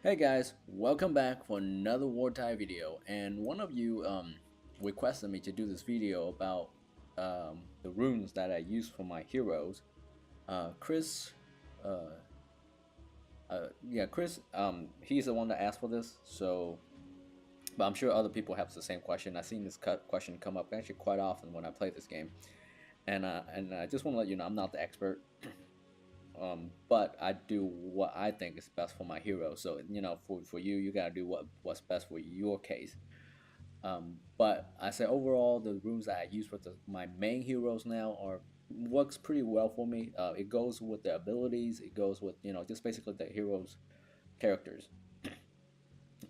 Hey guys, welcome back for another Wartide video. And one of you requested me to do this video about the runes that I use for my heroes. Chris, uh, Chris, he's the one that asked for this. But I'm sure other people have the same question. I've seen this question come up actually quite often when I play this game. And I just want to let you know I'm not the expert. But I do what I think is best for my hero. So for you, you gotta do what's best for your case. But I say overall, the runes that I use for my main heroes now are works pretty well for me. It goes with the abilities. It goes with just basically the heroes' characters.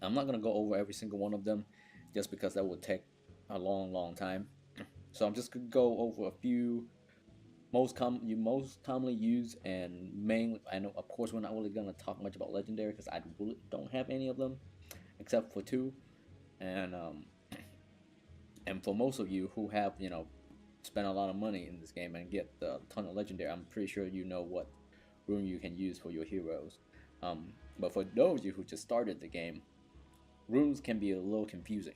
I'm not gonna go over every single one of them, just because that would take a long time. So I'm just gonna go over a few most commonly used and mainly. I know, of course, we're not really gonna talk much about legendary because I really don't have any of them except for two, and for most of you who have spent a lot of money in this game and get a ton of legendary, I'm pretty sure you know what rune you can use for your heroes. But for those of you who just started the game, runes can be a little confusing.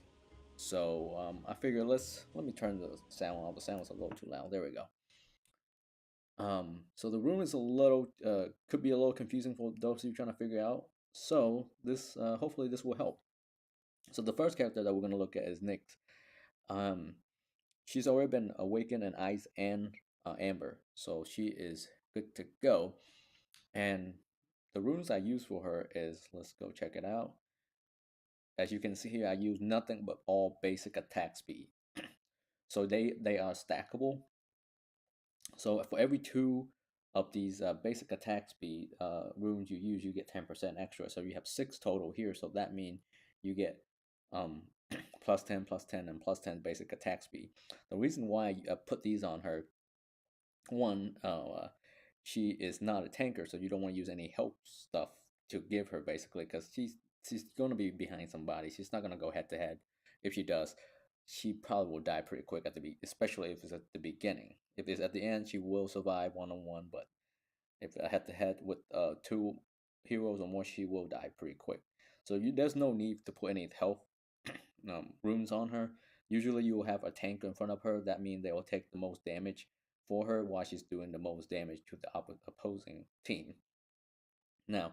So I figure let me turn the sound off. The sound was a little too loud. There we go. So the rune is a little could be a little confusing for those of you trying to figure out. So this hopefully this will help. So the first character that we're gonna look at is Nyx. Um, she's already been awakened in ice and amber, so she is good to go. And the runes I use for her is, let's go check it out. As you can see here, I use nothing but all basic attack speed. So they are stackable. So for every two of these basic attack speed runes you use, you get 10% extra. So you have six total here. So that means you get um, plus 10, plus 10, and plus 10 basic attack speed. The reason why I put these on her, one, she is not a tanker, so you don't want to use any help stuff to give her basically, because she's going to be behind somebody. She's not going to go head to head. If she does, she probably will die pretty quick especially if it's at the beginning. If it's at the end, she will survive one on one, but if head to head with two heroes or more, she will die pretty quick. So there's no need to put any health runes on her. Usually you will have a tank in front of her. That means they will take the most damage for her while she's doing the most damage to the opposing team. Now,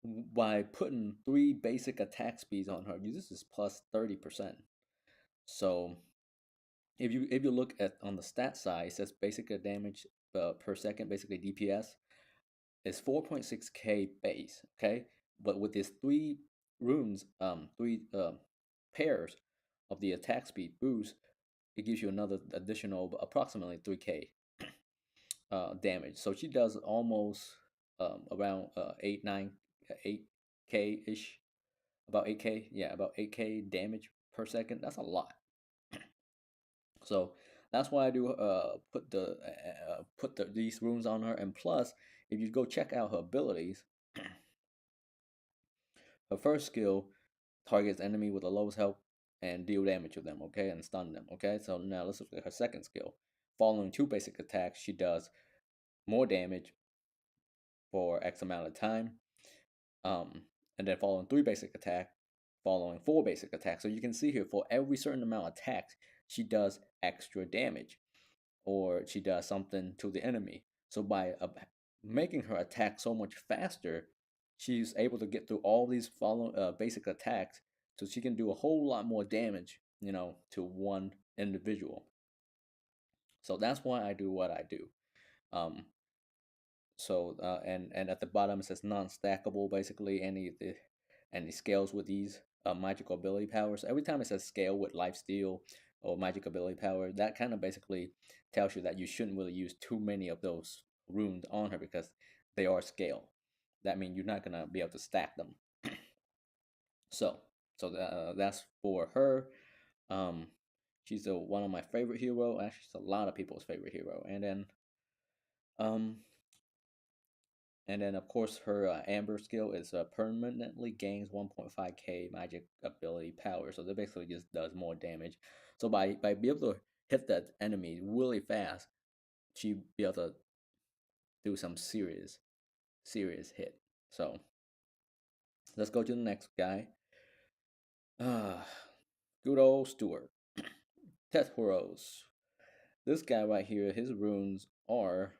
by putting three basic attack speeds on her, this is plus 30%. So if you look at on the stat side, it says basic damage per second, basically DPS, is 4.6k base. Okay, but with these three runes, three pairs of the attack speed boost, it gives you another additional approximately 3k damage. So she does almost around 8 ish, about 8k, yeah, about 8k damage per second. That's a lot. So that's why I do put these runes on her. And plus, if you go check out her abilities, her first skill targets enemy with the lowest health and deal damage to them, okay, and stun them, okay. So now let's look at her second skill. Following two basic attacks, she does more damage for X amount of time. Um, and then following three basic attack, following four basic attacks. So you can see here for every certain amount of attacks, she does extra damage, or she does something to the enemy. So by making her attack so much faster, she's able to get through all these basic attacks, so she can do a whole lot more damage, to one individual. So that's why I do what I do. Um, and at the bottom it says non-stackable. Basically, any scales with these magical ability powers. Every time it says scale with lifesteal or magic ability power, that kind of basically tells you that you shouldn't really use too many of those runes on her because they are scale. That means you're not gonna be able to stack them. So, that's for her. Um, she's one of my favorite hero. Actually, she's a lot of people's favorite hero. Um, And then, of course, her Amber skill is permanently gains 1.5k magic ability power. So that basically just does more damage. So by being able to hit that enemy really fast, she be able to do some serious hit. So Let's go to the next guy. Good old Stuart. Tethuros. This guy right here, his runes are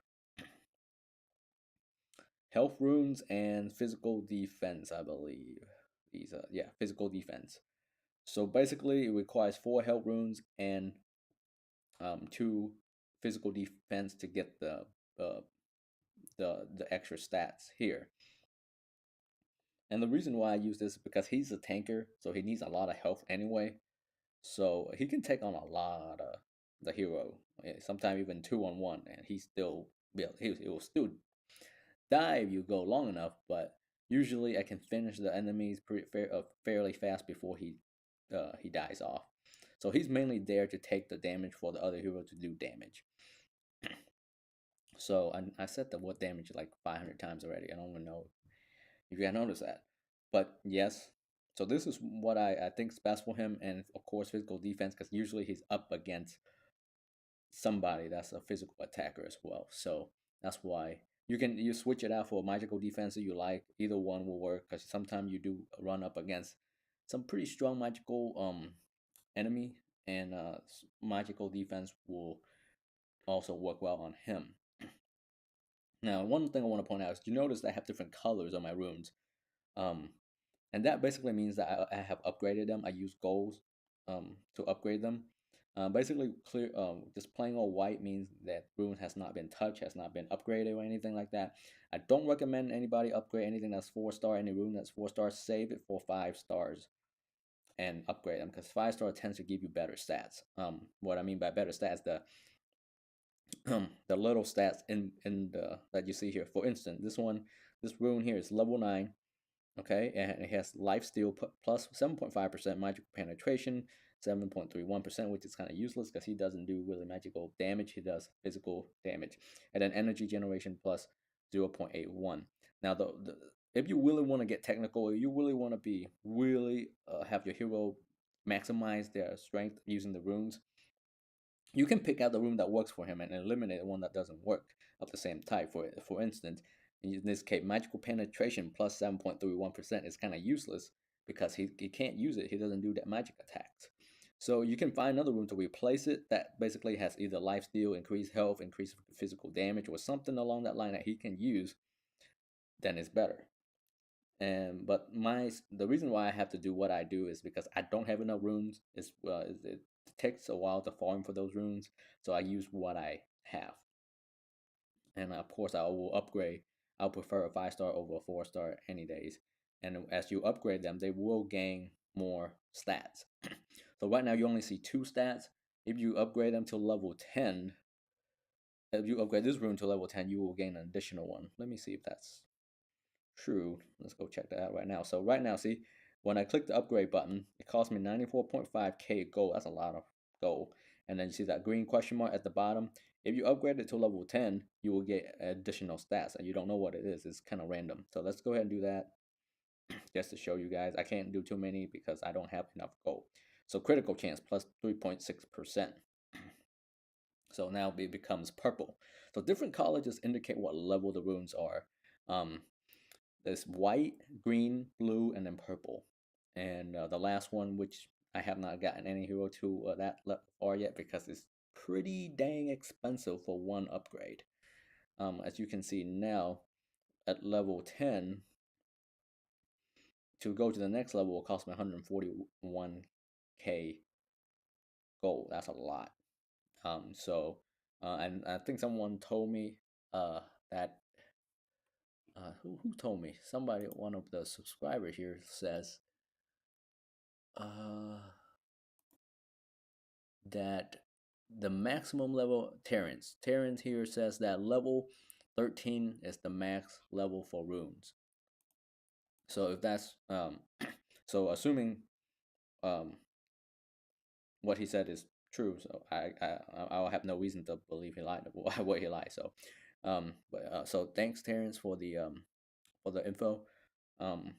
health runes and physical defense, I believe. These yeah, physical defense. So basically, it requires 4 health runes and 2 physical defense to get uh, the extra stats here. And the reason why I use this is because he's a tanker, so he needs a lot of health anyway. So he can take on a lot of the hero, sometimes even 2-on-1, and he will still die if you go long enough. But usually I can finish the enemies fairly fast before he dies off. So he's mainly there to take the damage for the other hero to do damage. So I said the word damage like 500 times already. I don't even know if you can notice that. But yes, so this is what I think is best for him, and of course physical defense, because usually he's up against somebody that's a physical attacker as well. So that's why you switch it out for a magical defense that you like. Either one will work, because sometimes you do run up against some pretty strong magical enemy, and magical defense will also work well on him. Now, one thing I want to point out is you notice I have different colors on my runes. Um, and that basically means that I have upgraded them. I use goals to upgrade them. Basically, just plain old white means that rune has not been touched, has not been upgraded or anything like that. I don't recommend anybody upgrade anything that's 4-star. Any rune that's 4-star, save it for 5 stars and upgrade them, because 5-star tends to give you better stats. What I mean by better stats, the little stats in the that you see here. For instance, this rune here is level 9. Okay, and it has Lifesteal plus 7.5%, magical penetration 7.31%, which is kind of useless because he doesn't do really magical damage. He does physical damage, and then energy generation plus 0.81. Now, if you really want to get technical, if you really want to be really have your hero maximize their strength using the runes, you can pick out the rune that works for him and eliminate the one that doesn't work of the same type. For instance, in this case, magical penetration plus 7.31% is kind of useless because he can't use it. He doesn't do that magic attacks. So you can find another rune to replace it that basically has either lifesteal, increased health, increased physical damage, or something along that line that he can use. Then it's better. And but the reason why I have to do what I do is because I don't have enough runes. It takes a while to farm for those runes, so I use what I have. And of course, I will upgrade. I'll prefer a 5-star over a 4-star any days. And as you upgrade them, they will gain more stats. So right now you only see 2 stats. If you upgrade them to level 10, if you upgrade this rune to level 10, you will gain an additional one. Let me see if that's true. Let's go check that out right now. So right now, see, when I click the upgrade button, it cost me 94.5k gold. That's a lot of gold. And then you see that green question mark at the bottom. If you upgrade it to level 10, you will get additional stats, and you don't know what it is. It's kind of random. So let's go ahead and do that just to show you guys. I can't do too many because I don't have enough gold. So critical chance plus 3.6%. So now it becomes purple. So different colors indicate what level the runes are. There's white, green, blue, and then purple. And the last one, which I have not gotten any hero to that far yet because it's pretty dang expensive for one upgrade. As you can see now, at level 10, to go to the next level will cost me 141k gold. That's a lot. And I think someone told me that who told me? Somebody, one of the subscribers here says uh, that the maximum level Terrence here says that level 13 is the max level for runes. So if that's so assuming um what he said is true, so I'll have no reason to believe he lied. What he lied. So so thanks Terrence for the info. Um,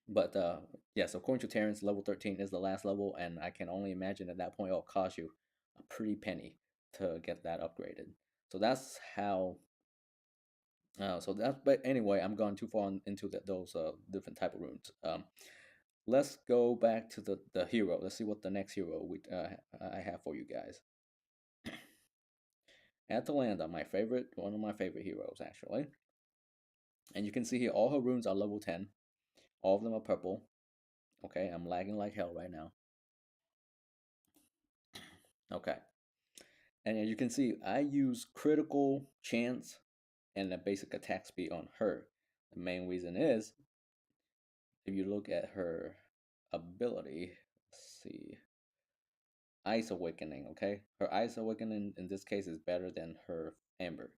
but yes, according to Terrence, level 13 is the last level, and I can only imagine at that point it'll cost you a pretty penny to get that upgraded. So that's how So that's, but anyway, I'm going too far into those different type of runes. Let's go back to the hero. Let's see what the next hero I have for you guys. Atalanta, one of my favorite heroes actually. And you can see here all her runes are level 10. All of them are purple. Okay, I'm lagging like hell right now. Okay. And as you can see, I use critical chance and the basic attack speed on her. The main reason is if you look at her ability, let's see, Ice Awakening, okay? Her Ice Awakening in this case is better than her Amber.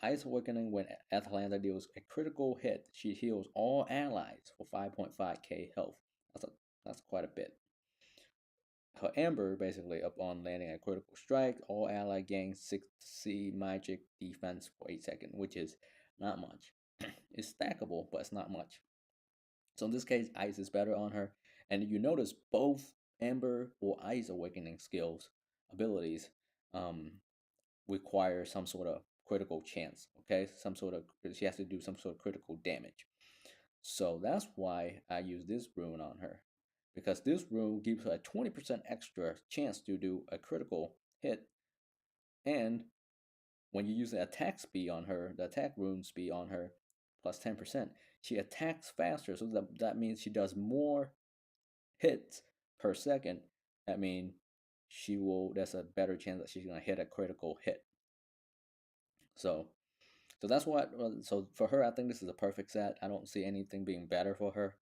Ice Awakening, when Atalanta deals a critical hit, she heals all allies for 5.5k health. That's, a, that's quite a bit. Her Amber, basically, upon landing a critical strike, all ally gain 6C magic defense for 8 seconds, which is not much. It's stackable, but it's not much. So in this case, Ice is better on her. And you notice both Amber or Ice Awakening skills, abilities, um, require some sort of critical chance. Okay, she has to do some sort of critical damage. So that's why I use this rune on her, because this rune gives her a 20% extra chance to do a critical hit. And when you use the attack speed on her, the attack rune speed on her, plus 10%, she attacks faster. So that means she does more hits per second. That means there's a better chance that she's going to hit a critical hit. So that's what. So for her, I think this is a perfect set. I don't see anything being better for her.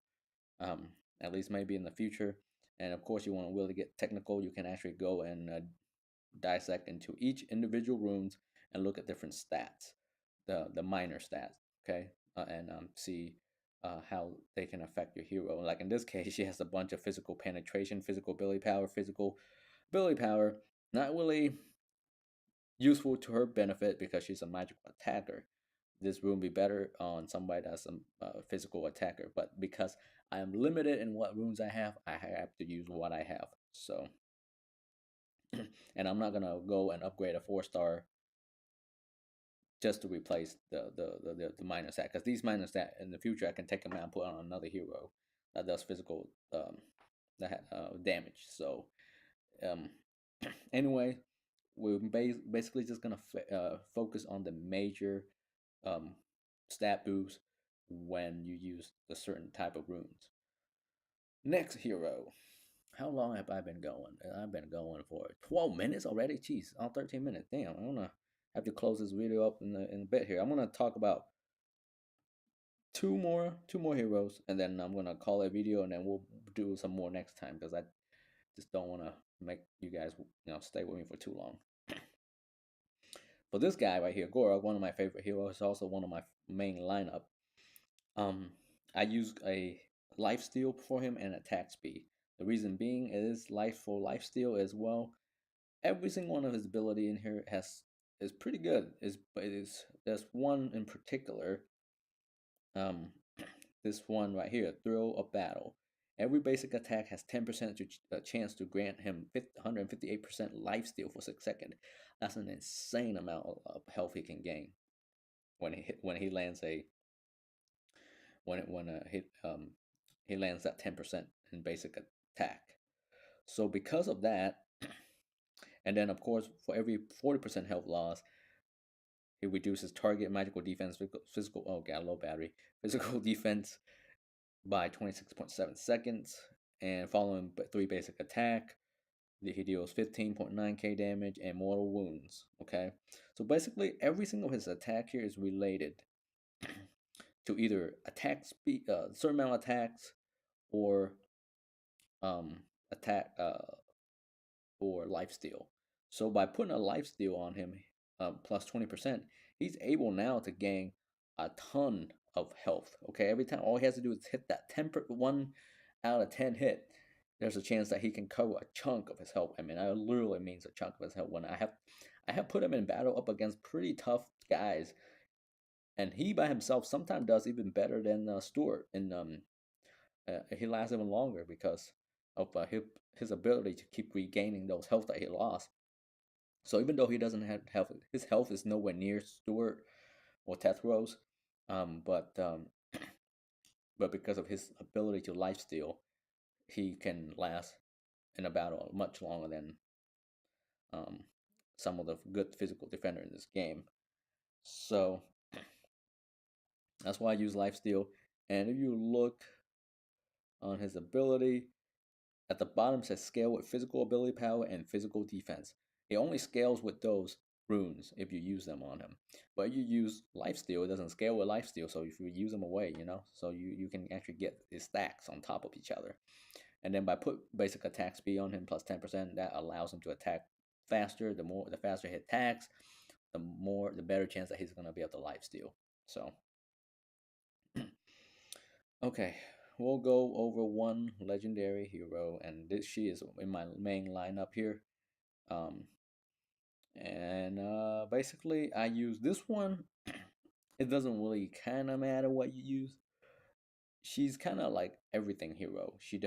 Um, at least maybe in the future. And of course, you want to really get technical. You can actually go and dissect into each individual runes and look at different stats, the minor stats. Okay, and see how they can affect your hero. Like in this case, she has a bunch of physical penetration, physical ability power. Not really useful to her benefit because she's a magical attacker. This rune be better on somebody that's a physical attacker, but because I am limited in what runes I have to use what I have. So, and I'm not gonna go and upgrade a 4-star just to replace the minor stat, because these minor stat in the future I can take them out and put on another hero that does physical damage. So, um, anyway, we're basically just gonna focus on the major um, stat boost when you use a certain type of runes. Next hero. How long have I been going? I've been going for 12 minutes already. Jeez, all 13 minutes. Damn, I'm gonna have to close this video up in a bit here. I'm gonna talk about two more heroes, and then I'm gonna call a video, and then we'll do some more next time because I just don't want to make you guys stay with me for too long. But this guy right here, Gora, one of my favorite heroes, is also one of my main lineup. I use a lifesteal for him and attack speed. The reason being is lifesteal as well. Every single one of his ability in here is pretty good. There's one in particular. Um, this one right here, thrill of battle. Every basic attack has 10% chance to grant him 158% lifesteal for 6 seconds. That's an insane amount of health he can gain when he lands a when he lands that 10% in basic attack. So because of that, and then of course for every 40% health loss, he reduces target magical defense physical oh god low battery physical defense by 26.7 seconds, and following 3 basic attack, he deals 15.9k damage and mortal wounds. Okay, so basically every single his attack here is related to either attack speed, certain amount of attacks, or um, attack or lifesteal. So by putting a lifesteal on him, plus 20%, he's able now to gain a ton of health. Okay, every time all he has to do is hit that 1 out of 10 hit. There's a chance that he can cover a chunk of his health. I mean, that literally means a chunk of his health. When I have put him in battle up against pretty tough guys, and he by himself sometimes does even better than Stuart. And he lasts even longer because of his ability to keep regaining those health that he lost. So even though he doesn't have health, his health is nowhere near Stuart. or Tethros. Um, but um, but because of his ability to lifesteal, he can last in a battle much longer than um, some of the good physical defender in this game. So that's why I use lifesteal. And if you look on his ability, at the bottom says scale with physical ability power and physical defense. It only scales with those runes if you use them on him. But if you use lifesteal, it doesn't scale with lifesteal. So if you use them away, so you can actually get his stacks on top of each other. And then by put basic attack speed on him plus 10%, that allows him to attack faster. The faster he attacks, the better chance that he's gonna be able to lifesteal. So okay, we'll go over one legendary hero, and she is in my main lineup here. Um, and basically, I use this one. It doesn't really kind of matter what you use. She's kind of like everything hero. She's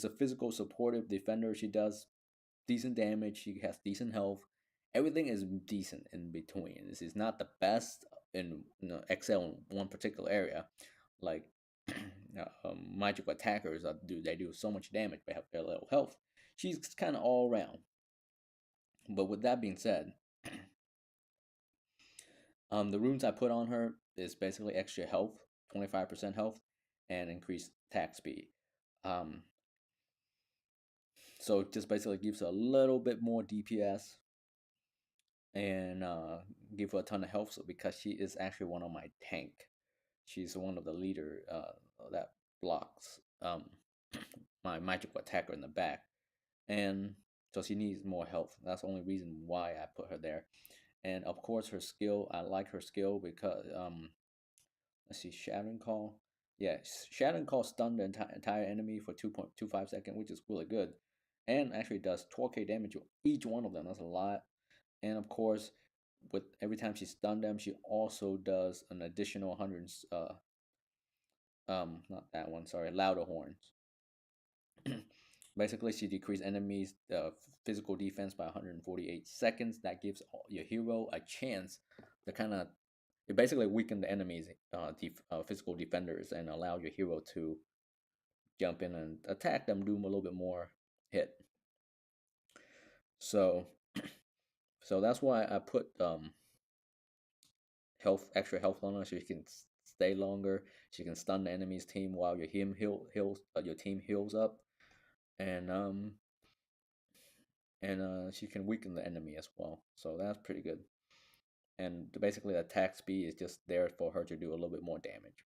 a physical supportive defender. She does decent damage. She has decent health. Everything is decent in between. This is not the best in excel in one particular area, like magical attackers they do so much damage but have very little health. She's kind of all around. But with that being said, the runes I put on her is basically extra health, 25% health, and increased attack speed. Um, so it just basically gives her a little bit more DPS and give her a ton of health. So because she is actually one of my tank, she's one of the leader that blocks my magical attacker in the back, and so she needs more health. That's the only reason why I put her there. And of course, her skill, I like her skill because let's see, Shattering Call. Yeah, Shattering Call stunned the entire enemy for 2.25 seconds, which is really good, and actually does 12k damage to each one of them. That's a lot. And of course, with every time she stunned them, she also does an additional 100. Not that one. Sorry, Louder Horns. Basically, she decreased enemies' physical defense by 148 seconds. That gives your hero a chance to kind of it basically weaken the enemy's physical defenders and allow your hero to jump in and attack them, do them a little bit more hit. So, so that's why I put extra health on her, so she can stay longer. She can stun the enemy's team while your team heals up, and she can weaken the enemy as well. So that's pretty good. And basically, the attack speed is just there for her to do a little bit more damage.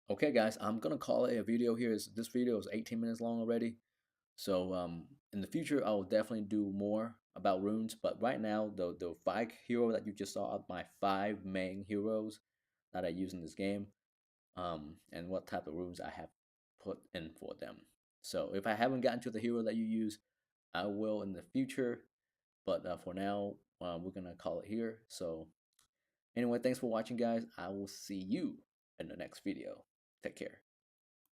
Okay, guys, I'm gonna call it a video here. This video is 18 minutes long already. So in the future, I will definitely do more about runes. But right now, the 5 hero that you just saw are my 5 main heroes that I use in this game, and what type of runes I have put in for them. So if I haven't gotten to the hero that you use, I will in the future. But for now, we're gonna call it here. So anyway, thanks for watching, guys. I will see you in the next video. Take care.